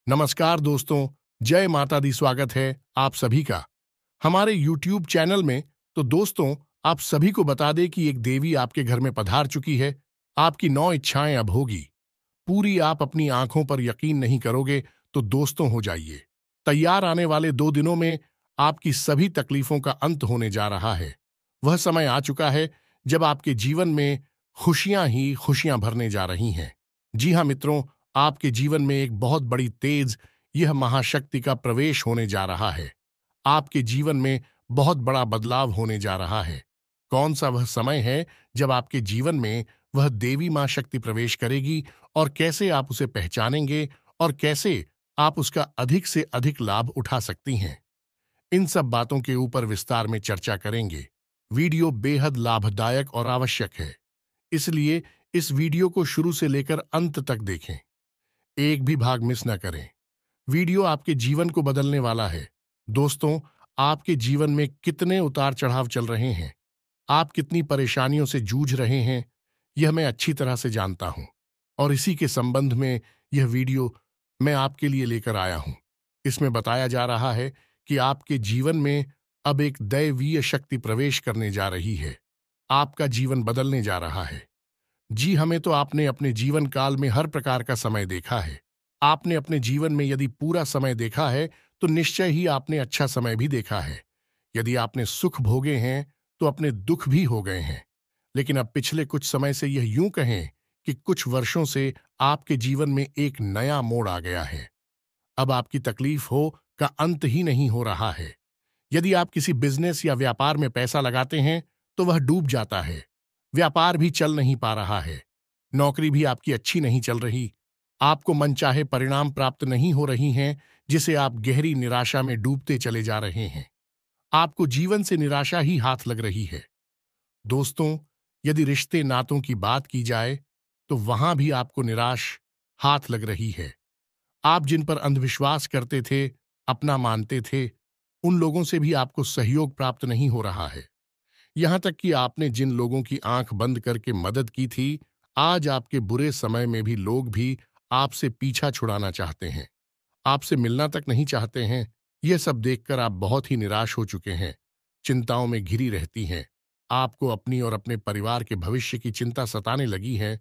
नमस्कार दोस्तों, जय माता दी। स्वागत है आप सभी का हमारे YouTube चैनल में। तो दोस्तों, आप सभी को बता दें कि एक देवी आपके घर में पधार चुकी है। आपकी 9 इच्छाएं अब होगी पूरी। आप अपनी आंखों पर यकीन नहीं करोगे। तो दोस्तों, हो जाइए तैयार। आने वाले 2 दिनों में आपकी सभी तकलीफों का अंत होने जा रहा है। वह समय आ चुका है जब आपके जीवन में खुशियां ही खुशियां भरने जा रही हैं। जी हाँ मित्रों, आपके जीवन में एक बहुत बड़ी तेज यह महाशक्ति का प्रवेश होने जा रहा है। आपके जीवन में बहुत बड़ा बदलाव होने जा रहा है। कौन सा वह समय है जब आपके जीवन में वह देवी मां शक्ति प्रवेश करेगी, और कैसे आप उसे पहचानेंगे, और कैसे आप उसका अधिक से अधिक लाभ उठा सकती हैं। इन सब बातों के ऊपर विस्तार में चर्चा करेंगे। वीडियो बेहद लाभदायक और आवश्यक है, इसलिए इस वीडियो को शुरू से लेकर अंत तक देखें। एक भी भाग मिस न करें। वीडियो आपके जीवन को बदलने वाला है। दोस्तों, आपके जीवन में कितने उतार चढ़ाव चल रहे हैं, आप कितनी परेशानियों से जूझ रहे हैं, यह मैं अच्छी तरह से जानता हूं। और इसी के संबंध में यह वीडियो मैं आपके लिए लेकर आया हूं। इसमें बताया जा रहा है कि आपके जीवन में अब एक दैवीय शक्ति प्रवेश करने जा रही है। आपका जीवन बदलने जा रहा है। जी, हमें तो आपने अपने जीवन काल में हर प्रकार का समय देखा है। आपने अपने जीवन में यदि पूरा समय देखा है, तो निश्चय ही आपने अच्छा समय भी देखा है। यदि आपने सुख भोगे हैं, तो अपने दुख भी हो गए हैं। लेकिन अब पिछले कुछ समय से यह यूं कहें कि कुछ वर्षों से आपके जीवन में एक नया मोड़ आ गया है। अब आपकी तकलीफ हो का अंत ही नहीं हो रहा है। यदि आप किसी बिजनेस या व्यापार में पैसा लगाते हैं, तो वह डूब जाता है। व्यापार भी चल नहीं पा रहा है। नौकरी भी आपकी अच्छी नहीं चल रही। आपको मनचाहे परिणाम प्राप्त नहीं हो रही हैं, जिसे आप गहरी निराशा में डूबते चले जा रहे हैं। आपको जीवन से निराशा ही हाथ लग रही है। दोस्तों, यदि रिश्ते नातों की बात की जाए, तो वहां भी आपको निराश हाथ लग रही है। आप जिन पर अंधविश्वास करते थे, अपना मानते थे, उन लोगों से भी आपको सहयोग प्राप्त नहीं हो रहा है। यहां तक कि आपने जिन लोगों की आंख बंद करके मदद की थी, आज आपके बुरे समय में भी लोग भी आपसे पीछा छुड़ाना चाहते हैं। आपसे मिलना तक नहीं चाहते हैं। यह सब देखकर आप बहुत ही निराश हो चुके हैं। चिंताओं में घिरी रहती हैं। आपको अपनी और अपने परिवार के भविष्य की चिंता सताने लगी है।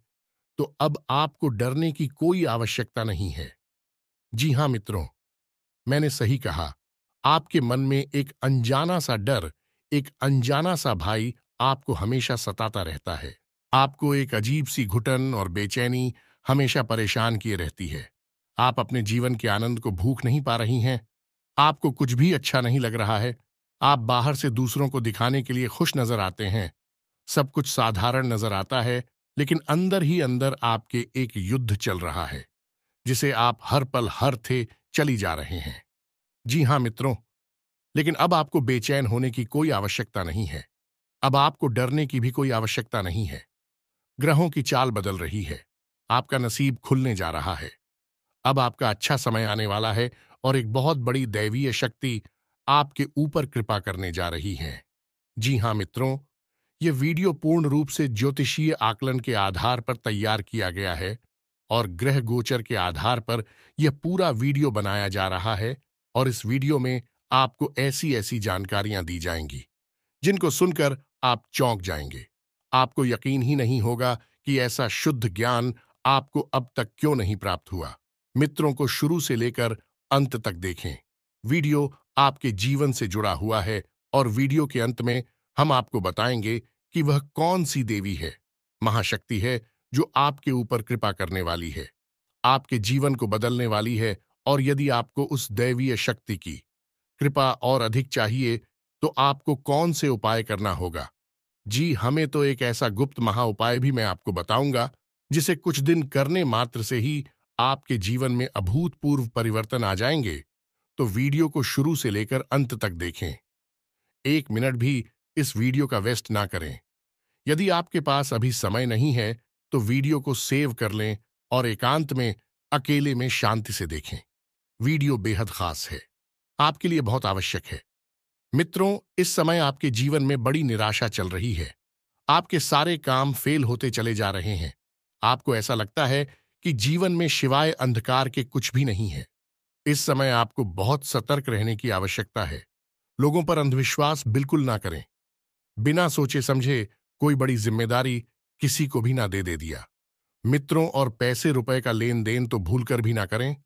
तो अब आपको डरने की कोई आवश्यकता नहीं है। जी हां मित्रों, मैंने सही कहा। आपके मन में एक अनजाना सा डर, एक अनजाना सा भय आपको हमेशा सताता रहता है। आपको एक अजीब सी घुटन और बेचैनी हमेशा परेशान किए रहती है। आप अपने जीवन के आनंद को भूख नहीं पा रही हैं। आपको कुछ भी अच्छा नहीं लग रहा है। आप बाहर से दूसरों को दिखाने के लिए खुश नजर आते हैं। सब कुछ साधारण नजर आता है, लेकिन अंदर ही अंदर आपके एक युद्ध चल रहा है, जिसे आप हर पल हर थे चली जा रहे हैं। जी हां मित्रों, लेकिन अब आपको बेचैन होने की कोई आवश्यकता नहीं है। अब आपको डरने की भी कोई आवश्यकता नहीं है। ग्रहों की चाल बदल रही है। आपका नसीब खुलने जा रहा है। अब आपका अच्छा समय आने वाला है, और एक बहुत बड़ी दैवीय शक्ति आपके ऊपर कृपा करने जा रही है। जी हां मित्रों, यह वीडियो पूर्ण रूप से ज्योतिषीय आकलन के आधार पर तैयार किया गया है, और ग्रह गोचर के आधार पर यह पूरा वीडियो बनाया जा रहा है। और इस वीडियो में आपको ऐसी ऐसी जानकारियां दी जाएंगी जिनको सुनकर आप चौंक जाएंगे। आपको यकीन ही नहीं होगा कि ऐसा शुद्ध ज्ञान आपको अब तक क्यों नहीं प्राप्त हुआ। मित्रों को शुरू से लेकर अंत तक देखें। वीडियो आपके जीवन से जुड़ा हुआ है, और वीडियो के अंत में हम आपको बताएंगे कि वह कौन सी देवी है, महाशक्ति है, जो आपके ऊपर कृपा करने वाली है, आपके जीवन को बदलने वाली है। और यदि आपको उस दैवीय शक्ति की कृपा और अधिक चाहिए, तो आपको कौन से उपाय करना होगा। जी, हमें तो एक ऐसा गुप्त महा उपाय भी मैं आपको बताऊंगा, जिसे कुछ दिन करने मात्र से ही आपके जीवन में अभूतपूर्व परिवर्तन आ जाएंगे। तो वीडियो को शुरू से लेकर अंत तक देखें। एक मिनट भी इस वीडियो का वेस्ट ना करें। यदि आपके पास अभी समय नहीं है, तो वीडियो को सेव कर लें और एकांत में अकेले में शांति से देखें। वीडियो बेहद खास है, आपके लिए बहुत आवश्यक है। मित्रों, इस समय आपके जीवन में बड़ी निराशा चल रही है। आपके सारे काम फेल होते चले जा रहे हैं। आपको ऐसा लगता है कि जीवन में सिवाय अंधकार के कुछ भी नहीं है। इस समय आपको बहुत सतर्क रहने की आवश्यकता है। लोगों पर अंधविश्वास बिल्कुल ना करें। बिना सोचे समझे कोई बड़ी जिम्मेदारी किसी को भी ना दे दिया। मित्रों और पैसे रुपए का लेन देन तो भूलकर भी ना करें।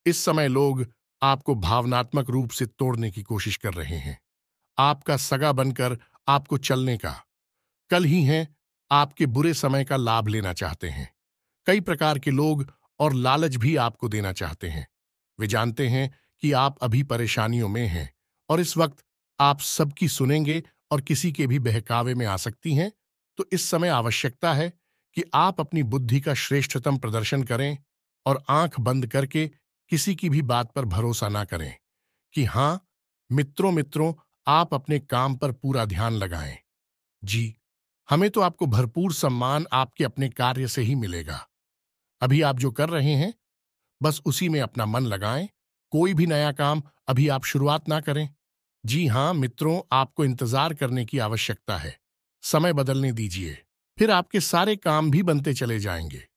इस समय लोग आपको भावनात्मक रूप से तोड़ने की कोशिश कर रहे हैं। आपका सगा बनकर आपको चलने का कल ही हैं, आपके बुरे समय का लाभ लेना चाहते हैं। कई प्रकार के लोग और लालच भी आपको देना चाहते हैं। वे जानते हैं कि आप अभी परेशानियों में हैं और इस वक्त आप सबकी सुनेंगे और किसी के भी बहकावे में आ सकती हैं। तो इस समय आवश्यकता है कि आप अपनी बुद्धि का श्रेष्ठतम प्रदर्शन करें और आंख बंद करके किसी की भी बात पर भरोसा ना करें। कि हां, मित्रों मित्रों आप अपने काम पर पूरा ध्यान लगाएं। जी, हमें तो आपको भरपूर सम्मान आपके अपने कार्य से ही मिलेगा। अभी आप जो कर रहे हैं बस उसी में अपना मन लगाएं। कोई भी नया काम अभी आप शुरुआत ना करें। जी हां मित्रों, आपको इंतजार करने की आवश्यकता है। समय बदलने दीजिए, फिर आपके सारे काम भी बनते चले जाएंगे।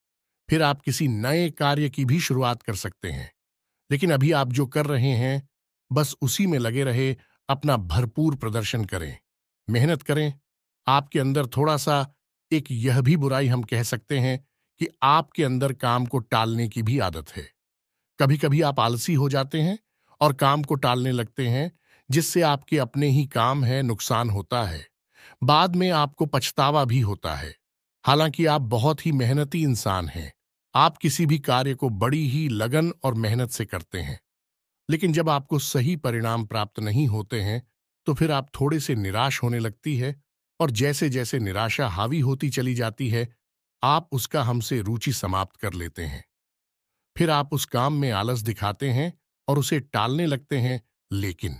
फिर आप किसी नए कार्य की भी शुरुआत कर सकते हैं। लेकिन अभी आप जो कर रहे हैं बस उसी में लगे रहे, अपना भरपूर प्रदर्शन करें, मेहनत करें। आपके अंदर थोड़ा सा एक यह भी बुराई हम कह सकते हैं कि आपके अंदर काम को टालने की भी आदत है। कभी कभी आप आलसी हो जाते हैं और काम को टालने लगते हैं, जिससे आपके अपने ही काम है नुकसान होता है। बाद में आपको पछतावा भी होता है। हालांकि आप बहुत ही मेहनती इंसान हैं। आप किसी भी कार्य को बड़ी ही लगन और मेहनत से करते हैं। लेकिन जब आपको सही परिणाम प्राप्त नहीं होते हैं तो फिर आप थोड़े से निराश होने लगती है और जैसे जैसे निराशा हावी होती चली जाती है आप उसका हमसे रुचि समाप्त कर लेते हैं। फिर आप उस काम में आलस दिखाते हैं और उसे टालने लगते हैं। लेकिन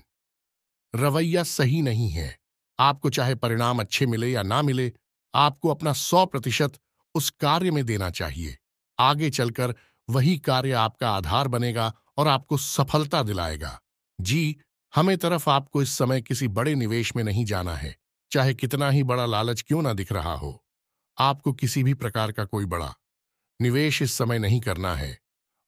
रवैया सही नहीं है। आपको चाहे परिणाम अच्छे मिले या ना मिले, आपको अपना 100% उस कार्य में देना चाहिए। आगे चलकर वही कार्य आपका आधार बनेगा और आपको सफलता दिलाएगा। जी, हमें तरफ आपको इस समय किसी बड़े निवेश में नहीं जाना है, चाहे कितना ही बड़ा लालच क्यों ना दिख रहा हो। आपको किसी भी प्रकार का कोई बड़ा निवेश इस समय नहीं करना है।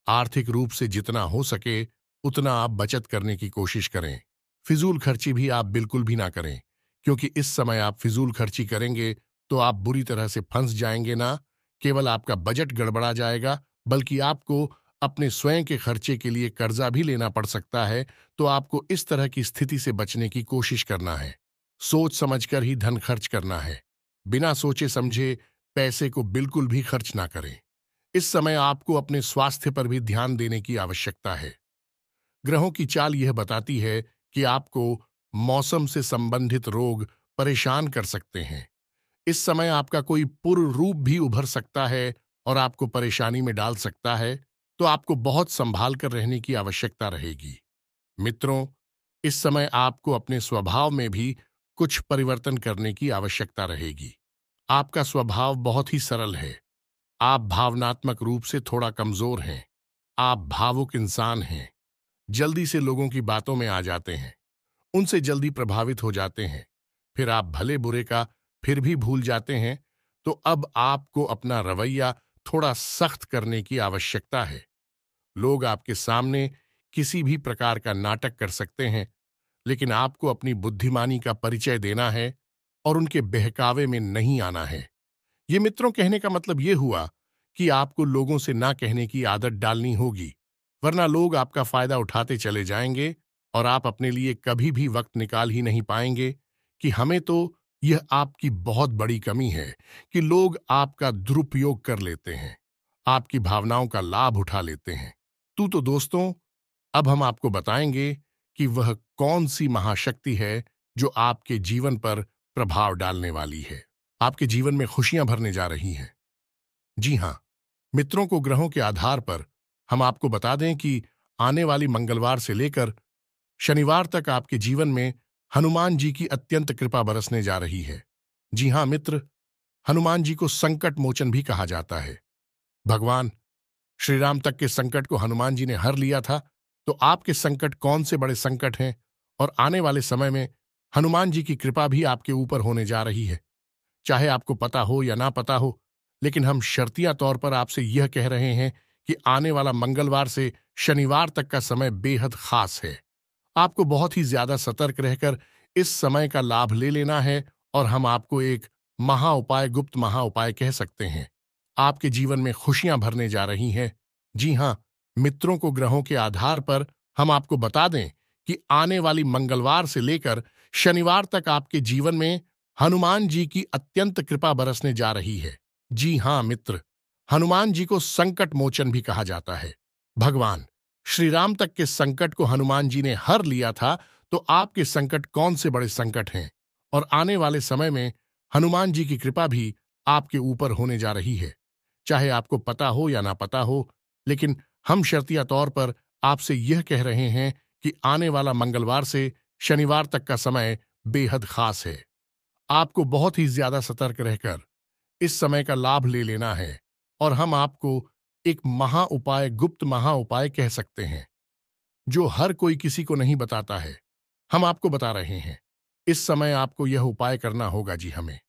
आर्थिक रूप से जितना हो सके उतना आप बचत करने की कोशिश करें। फिजूल खर्ची भी आप बिल्कुल भी ना करें, क्योंकि इस समय आप फिजूल खर्ची करेंगे तो आप बुरी तरह से फंस जाएंगे। ना केवल आपका बजट गड़बड़ा जाएगा, बल्कि आपको अपने स्वयं के खर्चे के लिए कर्जा भी लेना पड़ सकता है। तो आपको इस तरह की स्थिति से बचने की कोशिश करना है। सोच समझकर ही धन खर्च करना है। बिना सोचे समझे पैसे को बिल्कुल भी खर्च ना करें। इस समय आपको अपने स्वास्थ्य पर भी ध्यान देने की आवश्यकता है। ग्रहों की चाल यह बताती है कि आपको मौसम से संबंधित रोग परेशान कर सकते हैं। इस समय आपका कोई पूर्व रूप भी उभर सकता है और आपको परेशानी में डाल सकता है। तो आपको बहुत संभाल कर रहने की आवश्यकता रहेगी। मित्रों, इस समय आपको अपने स्वभाव में भी कुछ परिवर्तन करने की आवश्यकता रहेगी। आपका स्वभाव बहुत ही सरल है। आप भावनात्मक रूप से थोड़ा कमजोर हैं। आप भावुक इंसान हैं। जल्दी से लोगों की बातों में आ जाते हैं, उनसे जल्दी प्रभावित हो जाते हैं। फिर आप भले बुरे का फिर भी भूल जाते हैं। तो अब आपको अपना रवैया थोड़ा सख्त करने की आवश्यकता है। लोग आपके सामने किसी भी प्रकार का नाटक कर सकते हैं, लेकिन आपको अपनी बुद्धिमानी का परिचय देना है और उनके बहकावे में नहीं आना है। ये मित्रों कहने का मतलब ये हुआ कि आपको लोगों से ना कहने की आदत डालनी होगी, वरना लोग आपका फायदा उठाते चले जाएंगे और आप अपने लिए कभी भी वक्त निकाल ही नहीं पाएंगे। कि हमें तो यह आपकी बहुत बड़ी कमी है कि लोग आपका दुरुपयोग कर लेते हैं, आपकी भावनाओं का लाभ उठा लेते हैं। तो दोस्तों, अब हम आपको बताएंगे कि वह कौन सी महाशक्ति है जो आपके जीवन पर प्रभाव डालने वाली है, आपके जीवन में खुशियां भरने जा रही हैं। जी हां मित्रों, को ग्रहों के आधार पर हम आपको बता दें कि आने वाली मंगलवार से लेकर शनिवार तक आपके जीवन में हनुमान जी की अत्यंत कृपा बरसने जा रही है। जी हां मित्र, हनुमान जी को संकट मोचन भी कहा जाता है। भगवान श्री राम तक के संकट को हनुमान जी ने हर लिया था। तो आपके संकट कौन से बड़े संकट हैं और आने वाले समय में हनुमान जी की कृपा भी आपके ऊपर होने जा रही है। चाहे आपको पता हो या ना पता हो, लेकिन हम शर्तिया तौर पर आपसे यह कह रहे हैं कि आने वाला मंगलवार से शनिवार तक का समय बेहद खास है। आपको बहुत ही ज्यादा सतर्क रहकर इस समय का लाभ ले लेना है और हम आपको एक महा उपाय, गुप्त महा उपाय कह सकते हैं। आपके जीवन में खुशियां भरने जा रही हैं। जी हां, मित्रों को ग्रहों के आधार पर हम आपको बता दें कि आने वाली मंगलवार से लेकर शनिवार तक आपके जीवन में हनुमान जी की अत्यंत कृपा बरसने जा रही है। जी हां मित्र, हनुमान जी को संकट मोचन भी कहा जाता है। भगवान श्री राम तक के संकट को हनुमान जी ने हर लिया था, तो आपके संकट कौन से बड़े संकट हैं। और आने वाले समय में हनुमान जी की कृपा भी आपके ऊपर होने जा रही है, चाहे आपको पता हो या ना पता हो। लेकिन हम शर्तिया तौर पर आपसे यह कह रहे हैं कि आने वाला मंगलवार से शनिवार तक का समय बेहद खास है। आपको बहुत ही ज्यादा सतर्क रहकर इस समय का लाभ ले लेना है और हम आपको एक महा उपाय, गुप्त महा उपाय कह सकते हैं, जो हर कोई किसी को नहीं बताता है। हम आपको बता रहे हैं। इस समय आपको यह उपाय करना होगा जी हमें।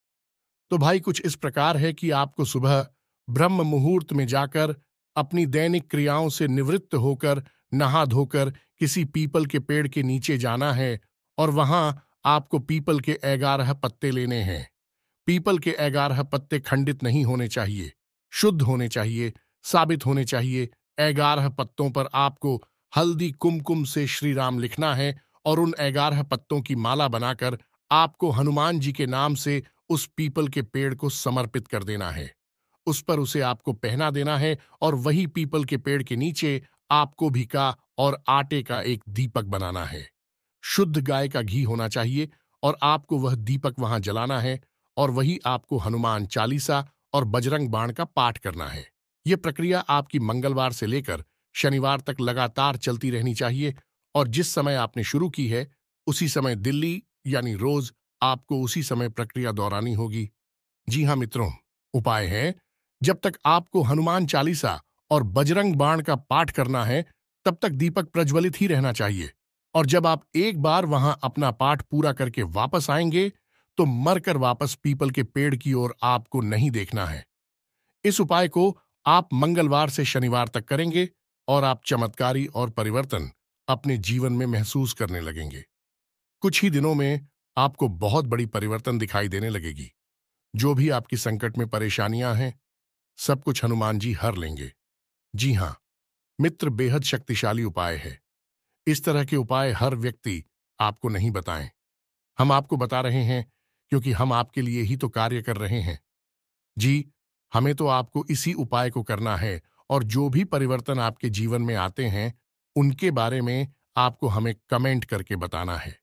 तो भाई कुछ इस प्रकार है कि आपको सुबह ब्रह्म मुहूर्त में जाकर अपनी दैनिक क्रियाओं से निवृत्त होकर नहा धोकर किसी पीपल के पेड़ के नीचे जाना है और वहां आपको पीपल के 11 पत्ते लेने हैं। पीपल के 11 पत्ते खंडित नहीं होने चाहिए, शुद्ध होने चाहिए, साबित होने चाहिए। 11 पत्तों पर आपको हल्दी कुमकुम से श्री राम लिखना है और उन 11 पत्तों की माला बनाकर आपको हनुमान जी के नाम से उस पीपल के पेड़ को समर्पित कर देना है। उस पर उसे आपको पहना देना है और वही पीपल के पेड़ के नीचे आपको भी का और आटे का एक दीपक बनाना है। शुद्ध गाय का घी होना चाहिए और आपको वह दीपक वहां जलाना है और वही आपको हनुमान चालीसा और बजरंग बाण का पाठ करना है। यह प्रक्रिया आपकी मंगलवार से लेकर शनिवार तक लगातार चलती रहनी चाहिए और जिस समय आपने शुरू की है उसी समय दिल्ली यानी रोज आपको उसी समय प्रक्रिया दोहरानी होगी। जी हां मित्रों, उपाय है, जब तक आपको हनुमान चालीसा और बजरंग बाण का पाठ करना है तब तक दीपक प्रज्वलित ही रहना चाहिए और जब आप एक बार वहां अपना पाठ पूरा करके वापस आएंगे तो मरकर वापस पीपल के पेड़ की ओर आपको नहीं देखना है। इस उपाय को आप मंगलवार से शनिवार तक करेंगे और आप चमत्कारी और परिवर्तन अपने जीवन में महसूस करने लगेंगे। कुछ ही दिनों में आपको बहुत बड़ी परिवर्तन दिखाई देने लगेगी। जो भी आपकी संकट में परेशानियां हैं, सब कुछ हनुमान जी हर लेंगे। जी हां मित्र, बेहद शक्तिशाली उपाय है। इस तरह के उपाय हर व्यक्ति आपको नहीं बताएं। हम आपको बता रहे हैं क्योंकि हम आपके लिए ही तो कार्य कर रहे हैं। जी, हमें तो आपको इसी उपाय को करना है और जो भी परिवर्तन आपके जीवन में आते हैं उनके बारे में आपको हमें कमेंट करके बताना है।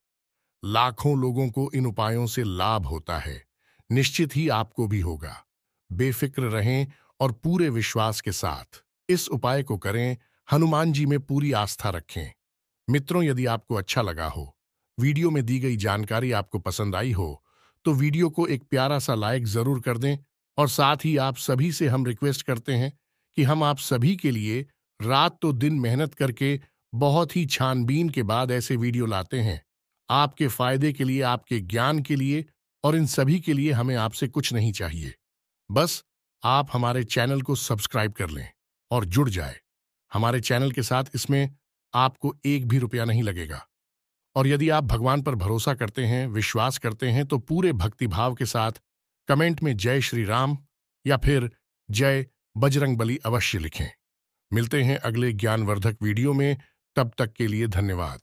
लाखों लोगों को इन उपायों से लाभ होता है, निश्चित ही आपको भी होगा। बेफिक्र रहें और पूरे विश्वास के साथ इस उपाय को करें। हनुमान जी में पूरी आस्था रखें। मित्रों, यदि आपको अच्छा लगा हो, वीडियो में दी गई जानकारी आपको पसंद आई हो, तो वीडियो को एक प्यारा सा लाइक जरूर कर दें और साथ ही आप सभी से हम रिक्वेस्ट करते हैं कि हम आप सभी के लिए रात तो दिन मेहनत करके बहुत ही छानबीन के बाद ऐसे वीडियो लाते हैं। आपके फायदे के लिए, आपके ज्ञान के लिए और इन सभी के लिए हमें आपसे कुछ नहीं चाहिए। बस आप हमारे चैनल को सब्सक्राइब कर लें और जुड़ जाए हमारे चैनल के साथ। इसमें आपको एक भी रुपया नहीं लगेगा और यदि आप भगवान पर भरोसा करते हैं, विश्वास करते हैं, तो पूरे भक्तिभाव के साथ कमेंट में जय श्री राम या फिर जय बजरंगबली अवश्य लिखें। मिलते हैं अगले ज्ञानवर्धक वीडियो में, तब तक के लिए धन्यवाद।